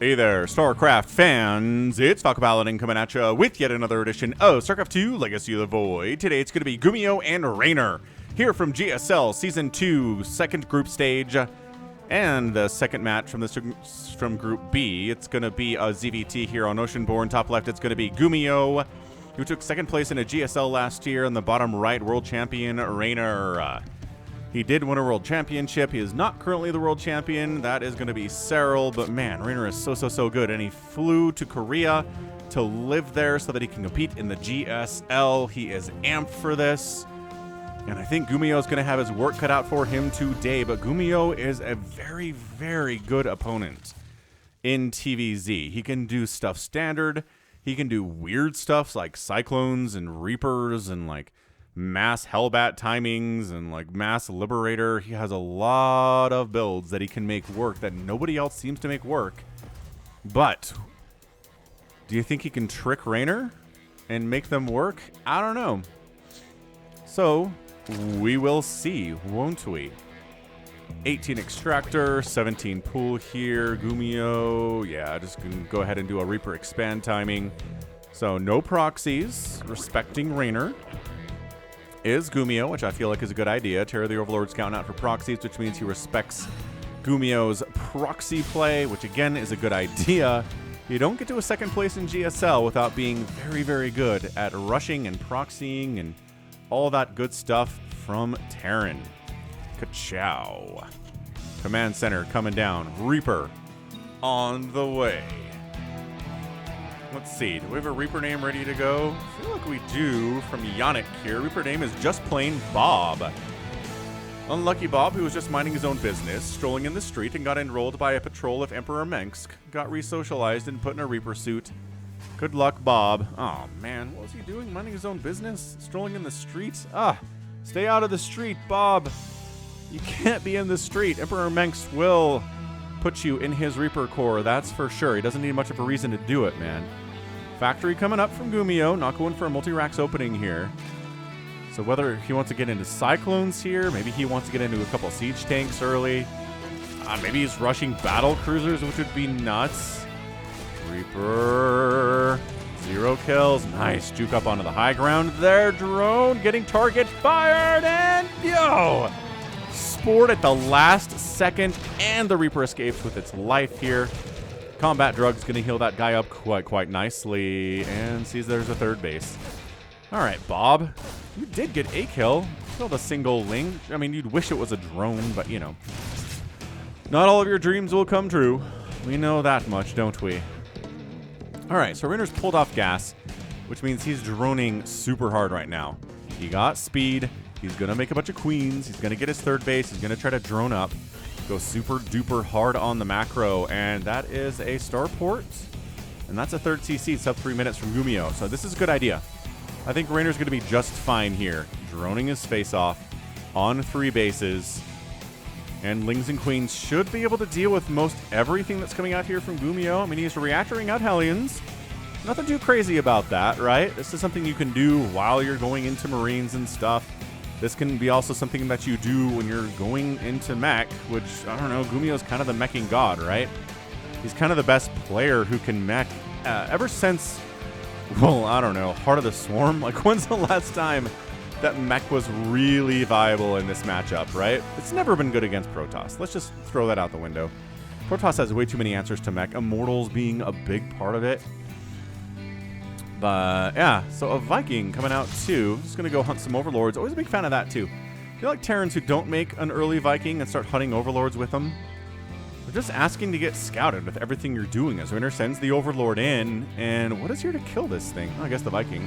Hey there, StarCraft fans. It's Falcon Paladin coming at you with yet another edition of StarCraft 2 Legacy of the Void. Today it's going to be GuMiho and Reynor here from GSL Season 2, second group stage. And the second match from Group B, it's going to be a ZVT here on Oceanborn. Top left, it's going to be GuMiho, who took second place in a GSL last year. On the bottom right, world champion Reynor. He did win a world championship. He is not currently the world champion. That is going to be Cyril. But man, Reynor is so good. And he flew to Korea to live there so that he can compete in the GSL. He is amped for this. And I think GuMiho is going to have his work cut out for him today. But GuMiho is a very good opponent in TVZ. He can do stuff standard. He can do weird stuff like Cyclones and Reapers and like mass Hellbat timings and like mass Liberator. He has a lot of builds that he can make work that nobody else seems to make work. But do you think he can trick Reynor and make them work? I don't know. So we will see, won't we? 18 Extractor, 17 Pool here. GuMiho, yeah, just gonna go ahead and do a Reaper expand timing. So no proxies, respecting Reynor is GuMiho, which I feel like is a good idea. Terror the Overlord's counting out for proxies, which means he respects GuMiho's proxy play, which again is a good idea. You don't get to a second place in GSL without being very good at rushing and proxying and all that good stuff from Terran. Ka-chow. Command center coming down. Reaper on the way. Let's see, do we have a Reaper name ready to go? I feel like we do from Yannick here. Reaper name is just plain Bob. Unlucky Bob, who was just minding his own business, strolling in the street and got enrolled by a patrol of Emperor Mengsk, got re-socialized and put in a Reaper suit. Good luck, Bob. Oh man, what was he doing? Minding his own business? Strolling in the street? Stay out of the street, Bob. You can't be in the street. Emperor Mengsk will put you in his Reaper core, that's for sure. He doesn't need much of a reason to do it, man. Factory coming up from GuMiho, not going for a multi-racks opening here. So whether he wants to get into Cyclones here, maybe he wants to get into a couple siege tanks early. Maybe he's rushing battle cruisers, which would be nuts. Reaper, 0 kills. Nice, juke up onto the high ground there. Drone getting target fired, and yo! Sport at the last second, and the Reaper escapes with its life here. Combat Drug's going to heal that guy up quite nicely, and sees there's a third base. All right, Bob, you did get a kill. Killed a single Ling. I mean, you'd wish it was a drone, but you know. Not all of your dreams will come true. We know that much, don't we? All right, so Reynor's pulled off gas, which means he's droning super hard right now. He got speed. He's going to make a bunch of queens. He's going to get his third base. He's going to try to drone up. Go super duper hard on the macro. And that is a starport. And that's a third CC sub 3 minutes from GuMiho. So this is a good idea. I think Reynor's going to be just fine here. Droning his face off on 3 bases. And Lings and Queens should be able to deal with most everything that's coming out here from GuMiho. I mean, he's reactoring out Hellions. Nothing too crazy about that, right? This is something you can do while you're going into Marines and stuff. This can be also something that you do when you're going into mech, which, I don't know, GuMiho's kind of the meching god, right? He's kind of the best player who can mech ever since, well, I don't know, Heart of the Swarm? Like, when's the last time that mech was really viable in this matchup, right? It's never been good against Protoss. Let's just throw that out the window. Protoss has way too many answers to mech, Immortals being a big part of it. But yeah, so a Viking coming out too. Just gonna go hunt some Overlords. Always a big fan of that too. I feel like Terrans who don't make an early Viking and start hunting Overlords with them, they're just asking to get scouted with everything you're doing. As Reynor sends the Overlord in, and what is here to kill this thing? Oh, I guess the Viking.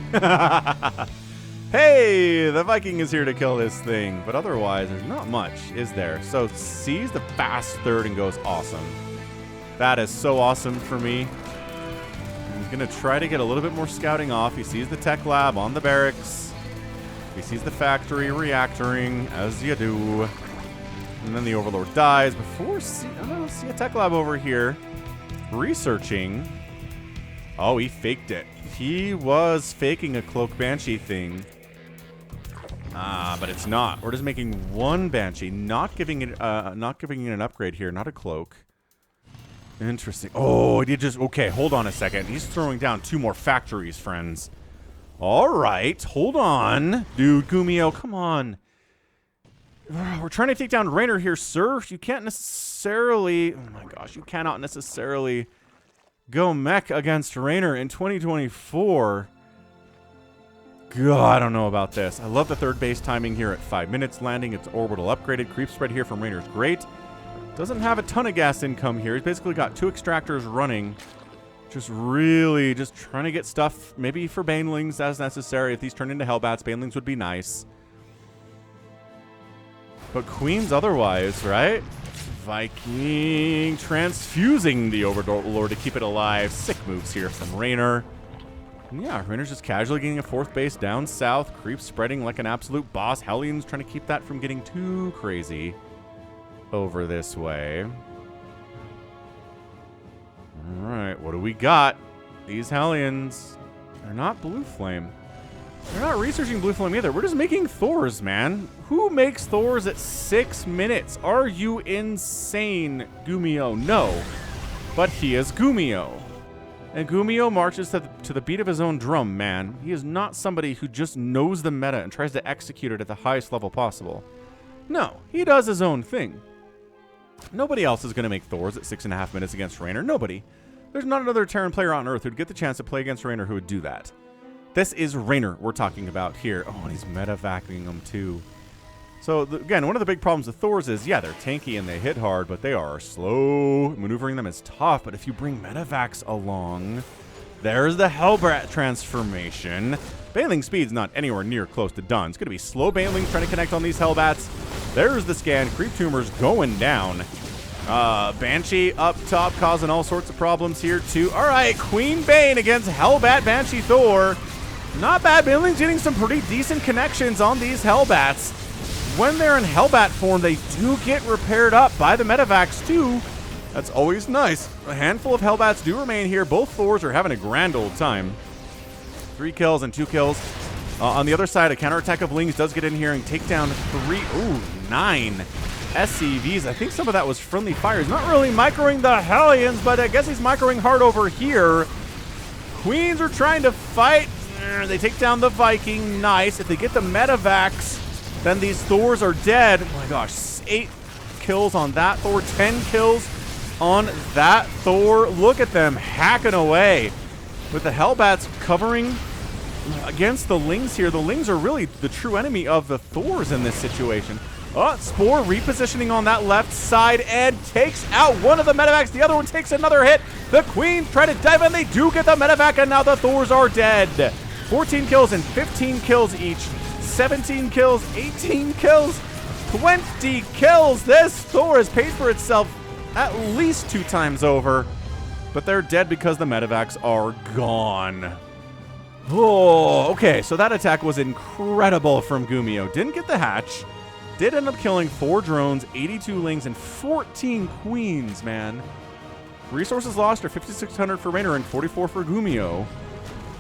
Hey, the Viking is here to kill this thing. But otherwise, there's not much, is there? So sees the fast third and goes awesome. That is so awesome for me. He's going to try to get a little bit more scouting off. He sees the tech lab on the barracks. He sees the factory reactoring, as you do. And then the Overlord dies before see a tech lab over here researching. Oh, he faked it. He was faking a Cloak Banshee thing. But it's not. We're just making one Banshee, not giving it an upgrade here, not a Cloak. Interesting. Oh, he did just... Okay, hold on a second. He's throwing down 2 more factories, friends. All right, hold on. Dude, GuMiho, come on. We're trying to take down Reynor here, sir. You can't necessarily... Oh my gosh, you cannot necessarily go mech against Reynor in 2024. God, I don't know about this. I love the third base timing here at 5 minutes. Landing its orbital upgraded. Creep spread here from Reynor's great. Doesn't have a ton of gas income here. He's basically got 2 extractors running. Just really just trying to get stuff, maybe for banelings as necessary. If these turn into hellbats, banelings would be nice. But queens otherwise, right? Viking transfusing the Overlord to keep it alive. Sick moves here from Reynor. And yeah, Reynor's just casually getting a 4th base down south. Creep spreading like an absolute boss. Hellions trying to keep that from getting too crazy over this way. All right, what do we got? These Hellions, they're not Blue Flame. They're not researching Blue Flame either. We're just making Thors, man. Who makes Thors at 6 minutes? Are you insane, GuMiho? No, but he is GuMiho. And GuMiho marches to the beat of his own drum, man. He is not somebody who just knows the meta and tries to execute it at the highest level possible. No, he does his own thing. Nobody else is going to make Thors at 6.5 minutes against Reynor. Nobody. There's not another Terran player on Earth who'd get the chance to play against Reynor who would do that. This is Reynor we're talking about here. Oh, and he's meta-vacuuming them too. So, again, one of the big problems with Thors is, yeah, they're tanky and they hit hard, but they are slow. Maneuvering them is tough, but if you bring Metavacs along, there's the Hellbat transformation. Baneling speed's not anywhere near close to done. It's going to be slow Banelings trying to connect on these Hellbats. There's the scan. Creep Tumors going down. Banshee up top causing all sorts of problems here, too. All right, Queen Bane against Hellbat Banshee Thor. Not bad. Banelings getting some pretty decent connections on these Hellbats. When they're in Hellbat form, they do get repaired up by the Metavacs, too. That's always nice. A handful of Hellbats do remain here. Both Thors are having a grand old time. 3 kills and 2 kills. On the other side, a counterattack of Lings does get in here and take down 9 SCVs. I think some of that was friendly fire. He's not really microing the Hellions, but I guess he's microing hard over here. Queens are trying to fight. They take down the Viking. Nice. If they get the Metavacs, then these Thors are dead. Oh my gosh, 8 kills on that Thor, 10 kills on that Thor. Look at them hacking away with the Hellbats covering against the Lings here. The Lings are really the true enemy of the Thors in this situation. Oh, Spore repositioning on that left side and takes out one of the Metavacs. The other one takes another hit. The Queens try to dive in. They do get the Metavac, and now the Thors are dead. 14 kills and 15 kills each. 17 kills, 18 kills, 20 kills. This Thor has paid for itself at least 2 times over, but they're dead because the Metavacs are gone. Oh, okay, so that attack was incredible from GuMiho. Didn't get the hatch. Did end up killing 4 drones, 82 Lings, and 14 Queens, man. Resources lost are 5,600 for Reynor and 44 for GuMiho.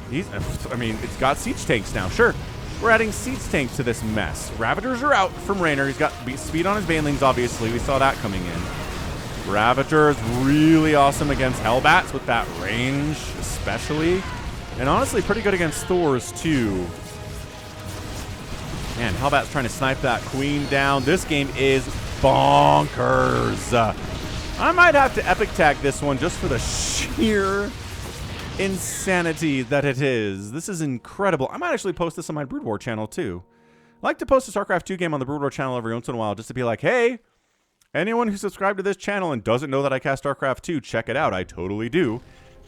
It's got siege tanks now, sure. We're adding siege tanks to this mess. Ravagers are out from Reynor. He's got speed on his Banelings, obviously. We saw that coming in. Ravager is really awesome against Hellbats with that range, especially. And honestly, pretty good against Thors, too. Man, Hellbat's trying to snipe that Queen down. This game is bonkers. I might have to epic tag this one just for the sheer insanity that it is. This is incredible. I might actually post this on my Brood War channel, too. I like to post a StarCraft 2 game on the Brood War channel every once in a while just to be like, hey, anyone who subscribed to this channel and doesn't know that I cast StarCraft 2, check it out. I totally do.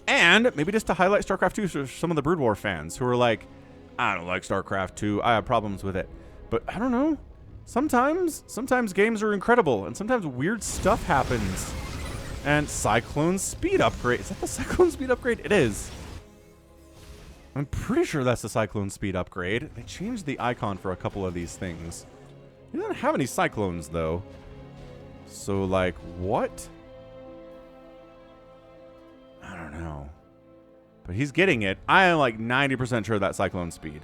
And maybe just to highlight StarCraft 2 for some of the Brood War fans who are like, I don't like StarCraft 2. I have problems with it. But I don't know. Sometimes games are incredible, and sometimes weird stuff happens. And Cyclone Speed Upgrade. Is that the Cyclone Speed Upgrade? It is. I'm pretty sure that's the Cyclone Speed Upgrade. They changed the icon for a couple of these things. He doesn't have any Cyclones, though. So, like, what? I don't know. But he's getting it. I am, like, 90% sure that's Cyclone Speed.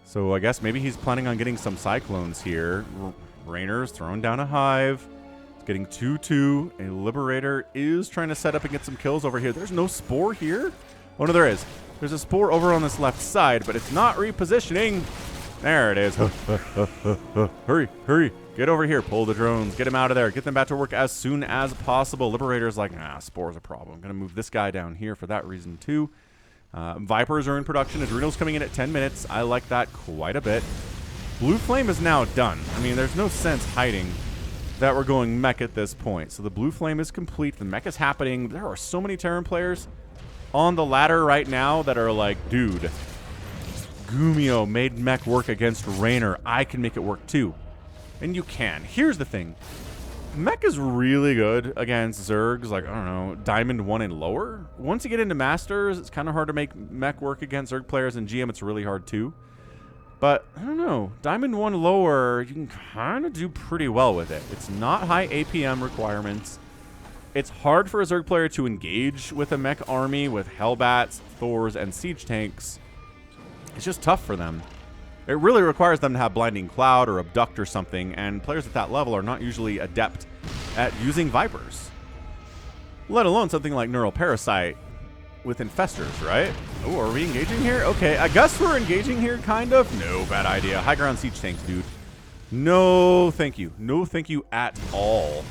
So I guess maybe he's planning on getting some Cyclones here. Reynor's throwing down a Hive. Getting 2-2. A Liberator is trying to set up and get some kills over here. There's no Spore here. Oh, no, there is. There's a Spore over on this left side, but it's not repositioning. There it is. Hurry, hurry. Get over here. Pull the drones. Get him out of there. Get them back to work as soon as possible. Liberator's like, nah, Spore's a problem. I'm going to move this guy down here for that reason, too. Vipers are in production. Adrenal's coming in at 10 minutes. I like that quite a bit. Blue Flame is now done. I mean, there's no sense hiding that we're going mech at this point. So the Blue Flame is complete. The mech is happening. There are so many Terran players on the ladder right now that are like, dude, GuMiho made mech work against Reynor. I can make it work too. And you can. Here's the thing. Mech is really good against Zergs, like, I don't know, Diamond 1 and lower. Once you get into Masters, it's kind of hard to make mech work against Zerg players, and GM it's really hard too. But, I don't know, Diamond 1 lower, you can kind of do pretty well with it. It's not high APM requirements. It's hard for a Zerg player to engage with a mech army with Hellbats, Thors, and Siege Tanks. It's just tough for them. It really requires them to have Blinding Cloud or Abduct or something, and players at that level are not usually adept at using Vipers. Let alone something like Neural Parasite with Infestors, right? Oh, are we engaging here? Okay, I guess we're engaging here, kind of. No, bad idea. High ground Siege Tanks, dude. No, thank you. No, thank you at all.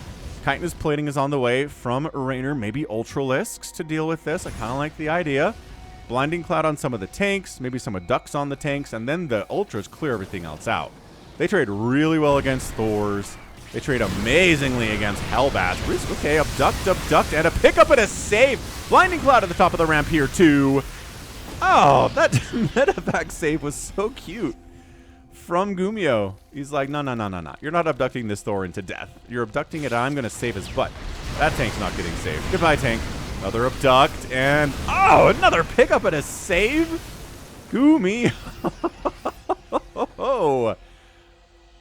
Chitinous Plating is on the way from Reynor. Maybe Ultralisks to deal with this. I kind of like the idea. Blinding Cloud on some of the tanks, maybe some Abducts on the tanks, and then the Ultras clear everything else out. They trade really well against Thors. They trade amazingly against Hellbats. Okay, Abduct, and a pickup and a save. Blinding Cloud at the top of the ramp here, too. Oh, that medevac save was so cute. From GuMiho. He's like, no. You're not abducting this Thor into death. You're abducting it, and I'm going to save his butt. That tank's not getting saved. Goodbye, tank. Another abduct, and oh, another pickup and a save. GuMiho.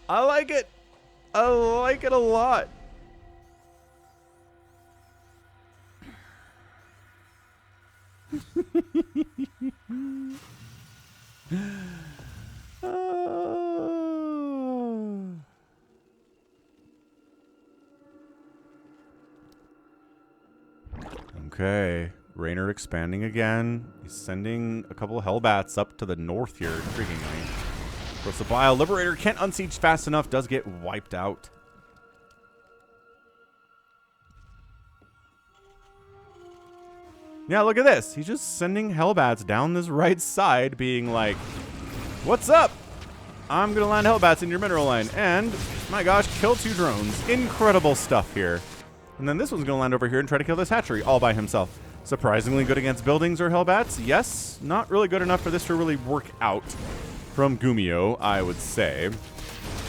I like it. I like it a lot. Okay, Reynor expanding again. He's sending a couple of Hellbats up to the north here, intriguingly. Of course, the Bile Liberator can't unsiege fast enough, does get wiped out. Yeah, look at this. He's just sending Hellbats down this right side, being like, what's up? I'm going to land Hellbats in your mineral line. And, my gosh, kill 2 drones. Incredible stuff here. And then this one's going to land over here and try to kill this hatchery all by himself. Surprisingly good against buildings or Hellbats. Yes, not really good enough for this to really work out from GuMiho, I would say.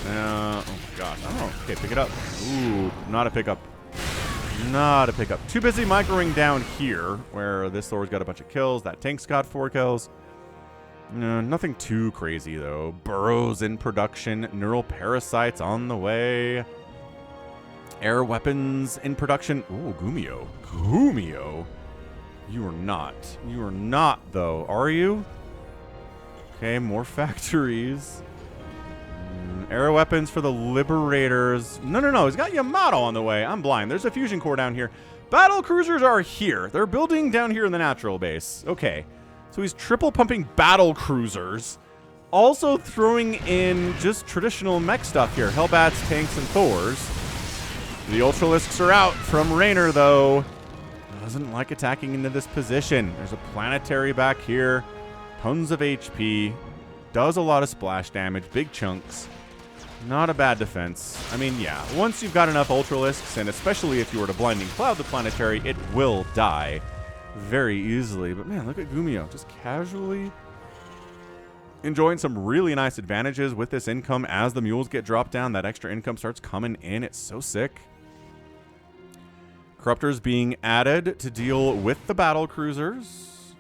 Oh, gosh. I don't know. Okay, pick it up. Ooh, not a pickup. Not a pickup. Too busy microing down here, where this Thor's got a bunch of kills. That tank's got 4 kills. No, nothing too crazy, though. Burrows in production. Neural Parasites on the way. Air weapons in production. Ooh, GuMiho. GuMiho? You are not. You are not, though. Are you? Okay, more factories. Air weapons for the Liberators. No. He's got Yamato on the way. I'm blind. There's a fusion core down here. Battle cruisers are here. They're building down here in the natural base. Okay. So he's triple pumping battle cruisers. Also throwing in just traditional mech stuff here. Hellbats, tanks, and Thors. The Ultralisks are out from Reynor, though. Doesn't like attacking into this position. There's a planetary back here. Tons of HP. Does a lot of splash damage. Big chunks. Not a bad defense. I mean, yeah. Once you've got enough Ultralisks, and especially if you were to Blinding Cloud the planetary, it will die very easily. But man, look at GuMiho. Just casually enjoying some really nice advantages with this income as the mules get dropped down. That extra income starts coming in. It's so sick. Corruptors being added to deal with the battle cruisers.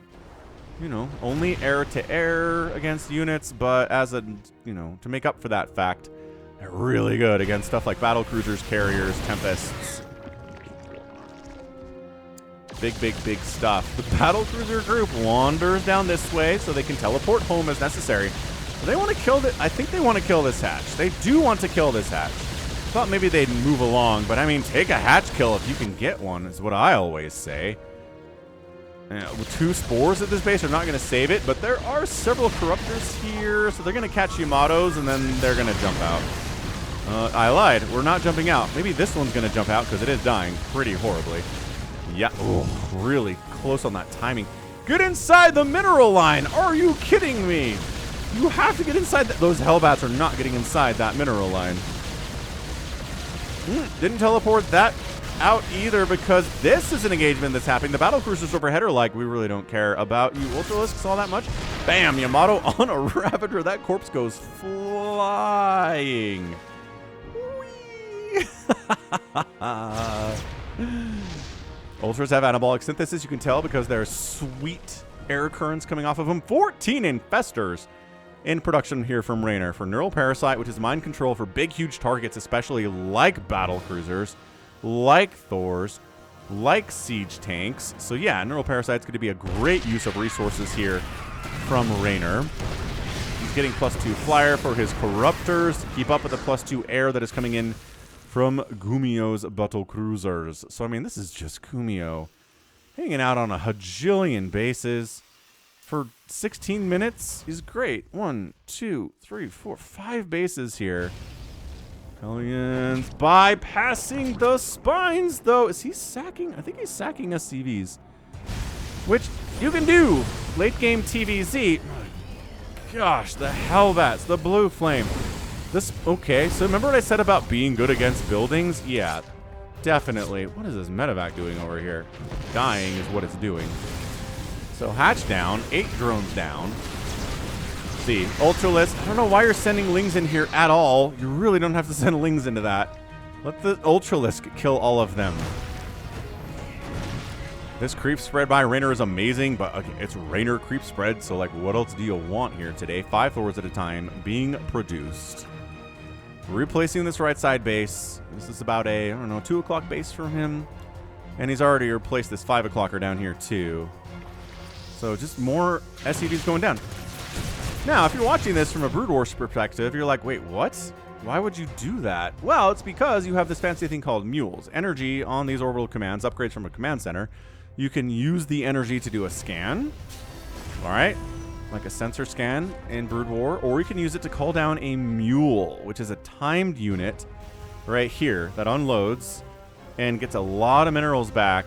You know, only air-to-air against units, but as a, you know, to make up for that fact, they're really good against stuff like battle cruisers, carriers, tempests. Big stuff. The battle cruiser group wanders down this way so they can teleport home as necessary. They want to kill I think they want to kill this hatch. They do want to kill this hatch. thought maybe they'd move along, but I mean, take a hatch kill if you can get one, is what I always say. With 2 spores at this base are not going to save it, but there are several corruptors here, so they're going to catch Yamatos, and then they're going to jump out. I lied. We're not jumping out. Maybe this one's going to jump out because it is dying pretty horribly. Yeah, oh, really close on that timing. Get inside the mineral line! Are you kidding me? You have to get inside. Those Hellbats are not getting inside that mineral line. Didn't teleport that out either because this is an engagement that's happening. The battle cruisers overhead are like, we really don't care about you Ultralisks all that much. Bam! Yamato on a Ravager. That corpse goes flying. Ultras have anabolic synthesis, you can tell, because there's sweet air currents coming off of them. 14 infestors in production here from Reynor for Neural Parasite, which is mind control for big, huge targets, especially like battle cruisers, like Thors, like siege tanks. So yeah, Neural Parasite's going to be a great use of resources here from Reynor. He's getting +2 flyer for his corruptors to keep up with the +2 air that is coming in from GuMiho's battle cruisers. So I mean, this is just GuMiho hanging out on a hajillion bases for 16 minutes. He's great. 1, 2, 3, 4, 5 bases here. Hellions bypassing the spines, though. Is he sacking? I think he's sacking SCVs, which you can do. Late game TVZ. Gosh, the Hellbats, the blue flame. This, okay, so remember what I said about being good against buildings? Yeah, definitely. What is this medevac doing over here? Dying is what it's doing. So hatch down, 8 drones down. See, Ultralisk. I don't know why you're sending Lings in here at all. You really don't have to send Lings into that. Let the Ultralisk kill all of them. This creep spread by Reynor is amazing, but okay, it's Reynor creep spread, so like what else do you want here today? 5 Thors at a time being produced. Replacing this right side base. This is about a, I don't know, 2 o'clock base from him. And he's already replaced this 5 o'clocker down here too. So just more SCVs going down. Now, if you're watching this from a Brood Wars perspective, you're like, wait, what? Why would you do that? Well, it's because you have this fancy thing called mules. Energy on these orbital commands, upgrades from a command center. You can use the energy to do a scan. All right. Like a sensor scan in Brood War. Or you can use it to call down a mule, which is a timed unit right here that unloads and gets a lot of minerals back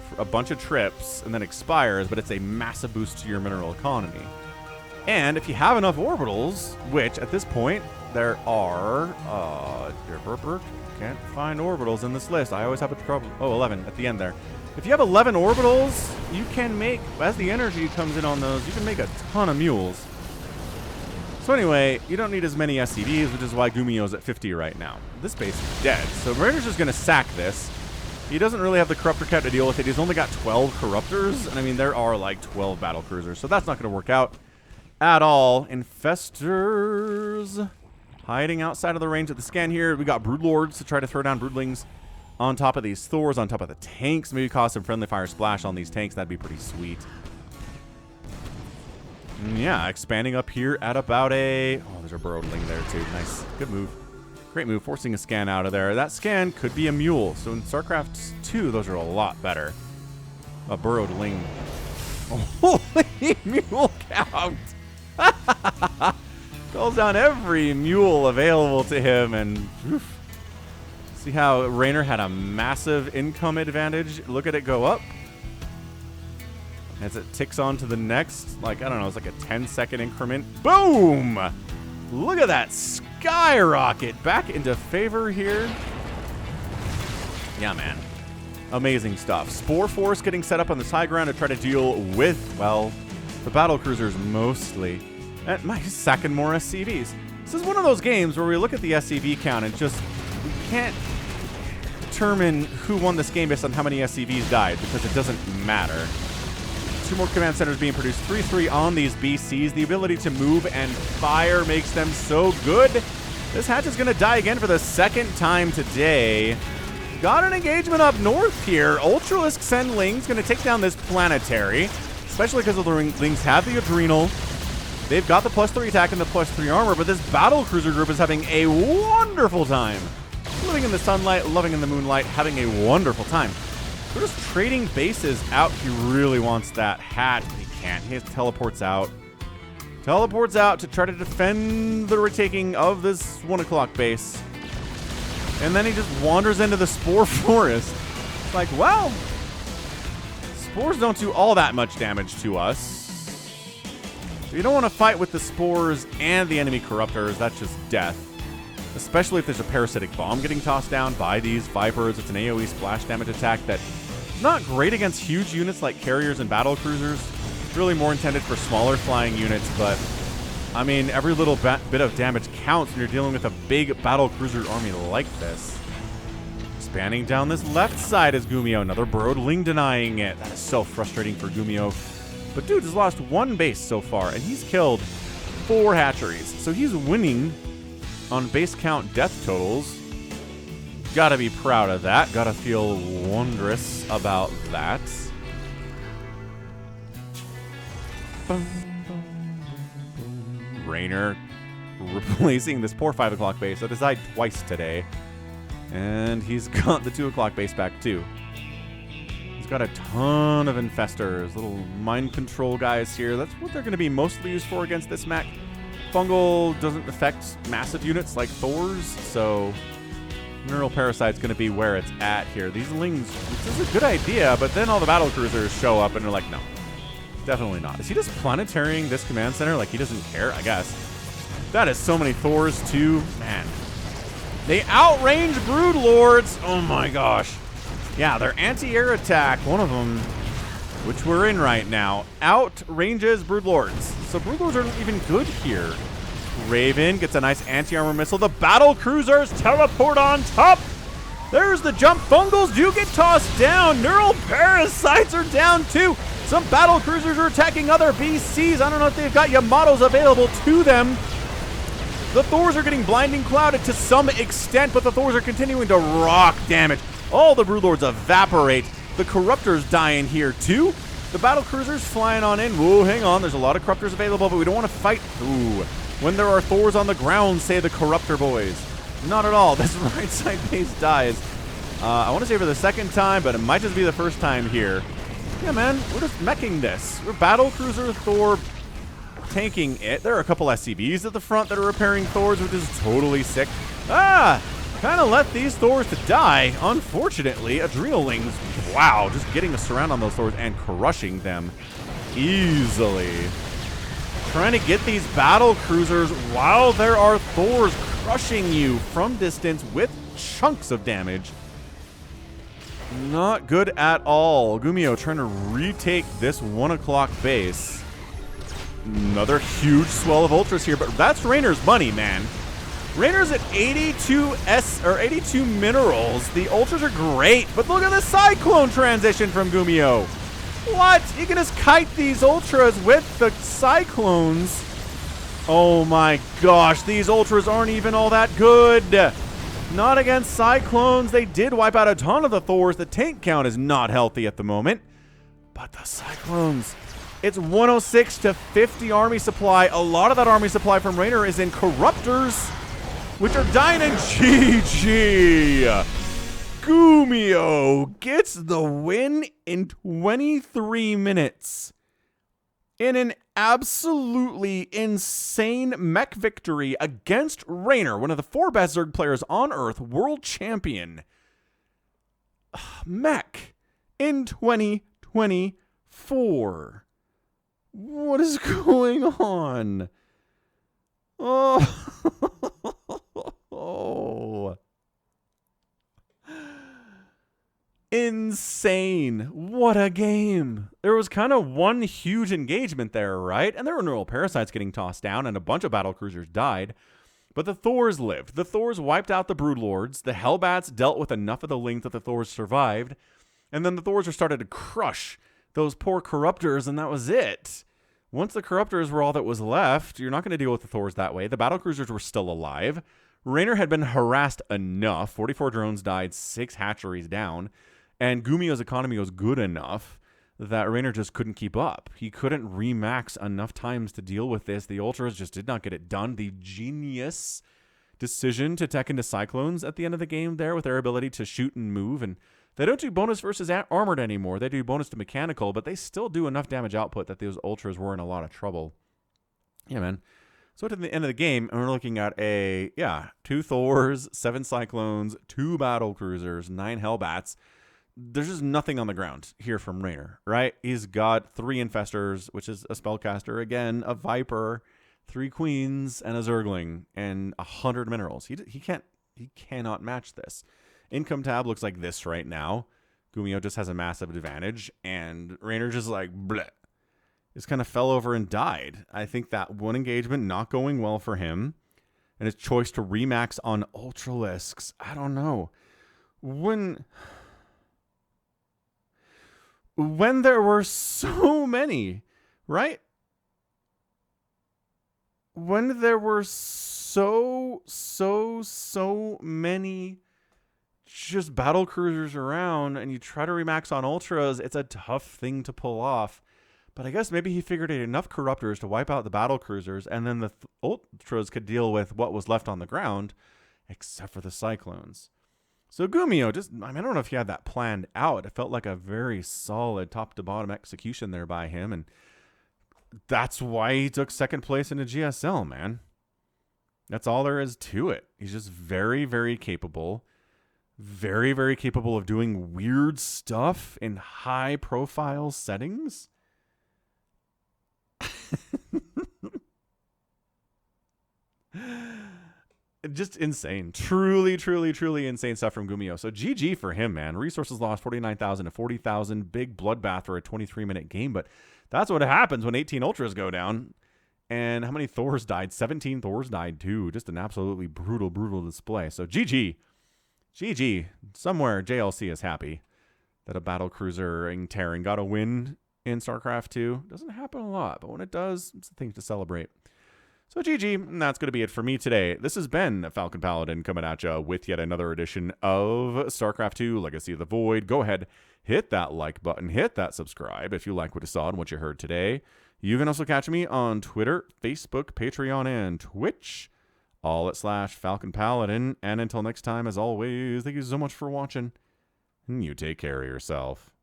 for a bunch of trips and then expires, but it's a massive boost to your mineral economy. And if you have enough orbitals, which at this point there are, can't find orbitals in this list. I always have a problem. Oh, 11 at the end there. If you have 11 orbitals, you can make, as the energy comes in on those, you can make a ton of mules. So anyway, you don't need as many SCVs, which is why GuMiho's at 50 right now. This base is dead, so Reynor's just going to sack this. He doesn't really have the Corruptor Cat to deal with it. He's only got 12 Corruptors, and I mean, there are like 12 battle cruisers, so that's not going to work out at all. Infestors hiding outside of the range of the scan here. We got Broodlords to try to throw down Broodlings on top of these Thors, on top of the tanks. Maybe cause some friendly fire splash on these tanks. That'd be pretty sweet. Yeah, expanding up here at about a... Oh, there's a Burrowedling there too. Nice. Good move. Great move, forcing a scan out of there. That scan could be a mule. So in StarCraft 2, those are a lot better. A Burrowedling. Holy mule count! Calls down every mule available to him, and oof. See how Reynor had a massive income advantage? Look at it go up as it ticks on to the next, like, I don't know, it's like a 10-second increment. Boom! Look at that skyrocket back into favor here. Yeah, man. Amazing stuff. Spore Force getting set up on this high ground to try to deal with, well, the battle cruisers mostly. And my second more SCVs. This is one of those games where we look at the SCV count and just, we can't determine who won this game based on how many SCVs died, because it doesn't matter. 2 more command centers being produced. 3-3 on these BCs. The ability to move and fire makes them so good. This hatch is going to die again for the 2nd time today. Got an engagement up north here. Ultralisk Sendling's going to take down this planetary, especially because the Lings have the Adrenal. They've got the +3 attack and the +3 armor, but this battle cruiser group is having a wonderful time living in the sunlight, loving in the moonlight, having a wonderful time. We're just trading bases out. He really wants that hat. He can't. He teleports out. Teleports out to try to defend the retaking of this 1 o'clock base. And then he just wanders into the Spore Forest. It's like, well, spores don't do all that much damage to us. So you don't want to fight with the spores and the enemy corruptors. That's just death. Especially if there's a parasitic bomb getting tossed down by these Vipers. It's an AoE splash damage attack that's not great against huge units like carriers and battle cruisers. It's really more intended for smaller flying units, but I mean, every little bit of damage counts when you're dealing with a big battle cruiser army like this. Spanning down this left side is GuMiho. Another Burrowed Ling denying it. That is so frustrating for GuMiho. But dude has lost 1 base so far, and he's killed 4 hatcheries. So he's winning on base count death totals. Gotta be proud of that. Gotta feel wondrous about that. Reynor replacing this poor 5 o'clock base that has died twice today. And he's got the 2 o'clock base back too. He's got a ton of infestors, little mind control guys here. That's what they're going to be mostly used for against this mech. Fungal doesn't affect massive units like Thor's, so Mineral Parasite's going to be where it's at here. These Lings, this is a good idea, but then all the battle cruisers show up and they're like, no, definitely not. Is he just planetarying this command center like he doesn't care? I guess. That is so many Thors too. Man. They outrange Broodlords. Oh my gosh. Yeah, their anti-air attack, one of them, which we're in right now, outranges Broodlords. So Broodlords aren't even good here. Raven gets a nice anti-armor missile. The battle cruisers teleport on top. There's the jump. Fungals do get tossed down. Neural parasites are down too. Some battle cruisers are attacking other BCs. I don't know if they've got Yamatos available to them. The Thors are getting blinding clouded to some extent, but the Thors are continuing to rock damage. All the Broodlords evaporate. The Corruptors die in here too. The battle cruisers flying on in. Whoa, hang on. There's a lot of Corruptors available, but we don't want to fight. Ooh. When there are Thors on the ground, say the Corruptor boys. Not at all. This right side base dies. I want to say for the second time, but it might just be the first time here. Yeah, man. We're just meching this. We're battle cruiser Thor tanking it. There are a couple SCVs at the front that are repairing Thors, which is totally sick. Kind of let these Thors to die. Unfortunately, Adrenalings, wow, just getting a surround on those Thors and crushing them easily. Trying to get these battle cruisers while there are Thors crushing you from distance with chunks of damage. Not good at all. GuMiho trying to retake this 1 o'clock base. Another huge swell of ultras here, but that's Reynor's money, man. Reynor's at 82 minerals. The ultras are great, but look at the cyclone transition from GuMiho. What? You can just kite these ultras with the cyclones. Oh my gosh, these ultras aren't even all that good. Not against cyclones. They did wipe out a ton of the Thors. The tank count is not healthy at the moment. But the cyclones, it's 106 to 50 army supply. A lot of that army supply from Reynor is in Corruptors, which are dying in GG. GuMiho gets the win in 23 minutes. In an absolutely insane mech victory against Reynor, one of the 4 best Zerg players on Earth, world champion. Mech in 2024. What is going on? Oh. Insane. What a game. There was kind of one huge engagement there, right? And there were neural parasites getting tossed down and a bunch of battle cruisers died. But the Thors lived. The Thors wiped out the Broodlords. The Hellbats dealt with enough of the Link that the Thors survived. And then the Thors started to crush those poor Corruptors, and that was it. Once the Corruptors were all that was left, you're not going to deal with the Thors that way. The battle cruisers were still alive. Reynor had been harassed enough. 44 drones died, 6 hatcheries down. And GuMiho's economy was good enough that Reynor just couldn't keep up. He couldn't remax enough times to deal with this. The Ultras just did not get it done. The genius decision to tech into Cyclones at the end of the game there with their ability to shoot and move. And they don't do bonus versus armored anymore. They do bonus to mechanical, but they still do enough damage output that those Ultras were in a lot of trouble. Yeah, man. So at the end of the game, we're looking at 2 Thors, 7 Cyclones, 2 Battle Cruisers, 9 Hellbats. There's just nothing on the ground here from Reynor, right? He's got 3 Infestors, which is a Spellcaster, again, a Viper, 3 Queens, and a Zergling, and 100 minerals. He cannot match this. Income tab looks like this right now. GuMiho just has a massive advantage, and Reynor just like, bleh. Just kind of fell over and died. I think that one engagement not going well for him, and his choice to remax on Ultralisks. I don't know. When there were so many, right? When there were so many just battle cruisers around, and you try to remax on Ultras, it's a tough thing to pull off. But I guess maybe he figured it enough Corruptors to wipe out the battle cruisers, and then the Ultras could deal with what was left on the ground, except for the Cyclones. So GuMiho I don't know if he had that planned out. It felt like a very solid top-to-bottom execution there by him, and that's why he took 2nd place in the GSL, man. That's all there is to it. He's just very, very capable. Very, very capable of doing weird stuff in high-profile settings. Just insane. Truly insane stuff from GuMiho. So GG for him, man. Resources lost 49,000 to 40,000. Big bloodbath for a 23-minute game, but that's what happens when 18 Ultras go down. And how many Thors died? 17 Thors died too. Just an absolutely brutal display. So GG. Somewhere JLC is happy that a battle cruiser and Terran got a win in StarCraft 2. Doesn't happen a lot, but when it does, it's a thing to celebrate. So GG, and that's going to be it for me today. This has been Falcon Paladin coming at you with yet another edition of StarCraft 2 Legacy of the Void. Go ahead, hit that like button, hit that subscribe if you like what you saw and what you heard today. You can also catch me on Twitter, Facebook, Patreon, and Twitch, all at /Falcon Paladin. And until next time, as always, thank you so much for watching, and you take care of yourself.